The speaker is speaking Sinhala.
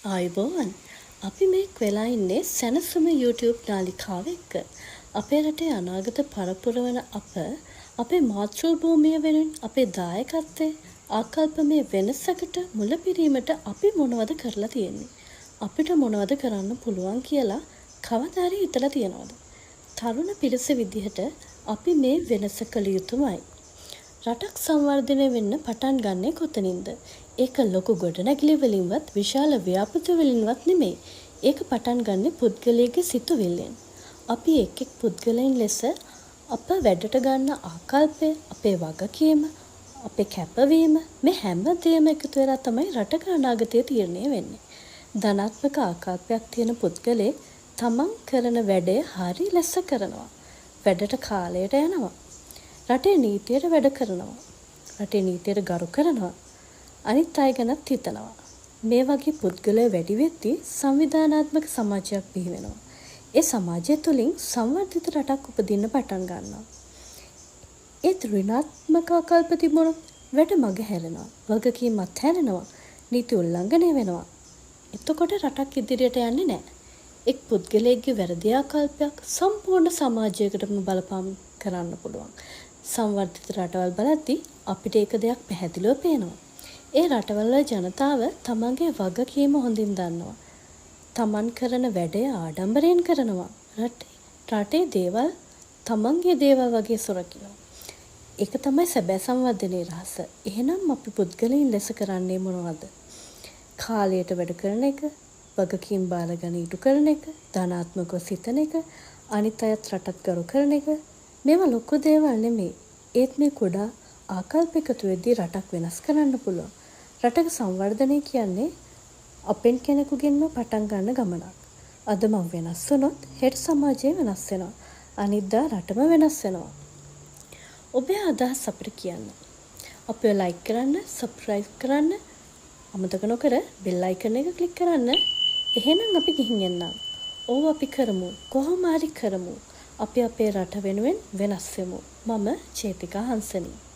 ආයුබෝවන්. අපි මේ වෙලා ඉන්නේ සැනසුම YouTube නාලිකාව එක්ක. අපේ රටේ අනාගත පරපුර වන අපේ මාතෘ භූමිය වෙනුවෙන් අපේ දායකත්වයේ ආකල්පමය වෙනසකට මුලපිරීමට අපි මොනවද කරලා තියෙන්නේ? අපිට මොනවද කරන්න පුළුවන් කියලා කවදා හරි හිතලා තියනවද? තරුණ පිරිස විදිහට අපි මේ වෙනස කළ යුතුමයි. රටක් සංවර්ධනය වෙන්න පටන් ගන්නේ කොතනින්ද? ඒක ලොකු ගොඩනැගිලි වලින්වත් විශාල ව්‍යාපෘති වලින්වත් නෙමෙයි. ඒක පටන් ගන්නේ පුද්ගලයාගේ සිතුවිල්ලෙන්. අපි එක් එක් පුද්ගලයන් ලෙස අප වැඩට ගන්න ආකල්පය, අපේ වගකීම, අපේ කැපවීම මේ හැම දෙයක්ම එකතු වෙලා තමයි රටක අනාගතය තීරණය වෙන්නේ. ධනාත්මක ආකල්පයක් තියෙන පුද්ගලයෙක් තමන් කරන වැඩේ හරි ලෙස කරනවා. වැඩට කාලයට යනවා. රටේ නීතියට වැඩ කරනවා. රටේ නීතියට ගරු කරනවා. අනිත් අය ගැනත් හිතනවා. මේ වගේ පුද්ගලයෝ වැඩි වෙද්දී සංවිධානාත්මක සමාජයක් බිහි වෙනවා. ඒ සමාජය තුළින් සංවර්ධිත රටක් උපදින්න පටන් ගන්නවා. ඒ ඍණාත්මක ආකල්ප තිබුණොත් වැඩ මග හැරෙනවා. වගකීම් අත්හැරෙනවා. නීති උල්ලංඝනය වෙනවා. එතකොට රටක් ඉදිරියට යන්නේ නැහැ. එක් පුද්ගලයෙක්ගේ වැරදි ආකල්පයක් සම්පූර්ණ සමාජයකටම බලපාම් කරන්න පුළුවන්. සංවර්ධිත රටවල් බලද්දී අපිට ඒක දෙයක් පැහැදිලිව පේනවා. ඒ රටවල ජනතාව තමන්ගේ වගකීම හොඳින් දන්නවා. තමන් කරන වැඩේ ආඩම්බරයෙන් කරනවා. රටේ දේවල් තමන්ගේ දේවල් වගේ සුරකිනවා. ඒක තමයි සැබෑ සංවර්ධනයේ රහස. එහෙනම් අපි පුද්ගලයන් ලෙස කරන්නේ මොනවද? කාලයට වැඩ කරන එක, වගකීම් බාරගෙන ඉටු කරන එක, ධනාත්මකව සිතන එක, අනිත් අයත් රටත් ගරු කරන එක. මේවා ලොකු දේවල් නෙමෙයි. ඒත් මේ කුඩා ආකල්ප එකතු වෙද්දී රටක් වෙනස් කරන්න පුළුවන්. රටක සංවර්ධනය කියන්නේ අපෙන් කෙනෙකුගෙන්ම පටන් ගන්න ගමනක්. අද මම වෙනස් වුණොත් හෙට සමාජය වෙනස් වෙනවා. අනිද්දා රටම වෙනස් වෙනවා. ඔබේ අදහස් අපිට කියන්න. අපිව ලයික් කරන්න, සබ්ස්ක්‍රයිබ් කරන්න, අමතක නොකර බෙල් අයිකන් එක ක්ලික් කරන්න. එහෙනම් අපි ගිහින් එන්නම්. ඕව අපි කරමු. කොහොම හරි කරමු. අපි අපේ රට වෙනුවෙන් වෙනස් වෙමු. මම චේතිකා හංසනී.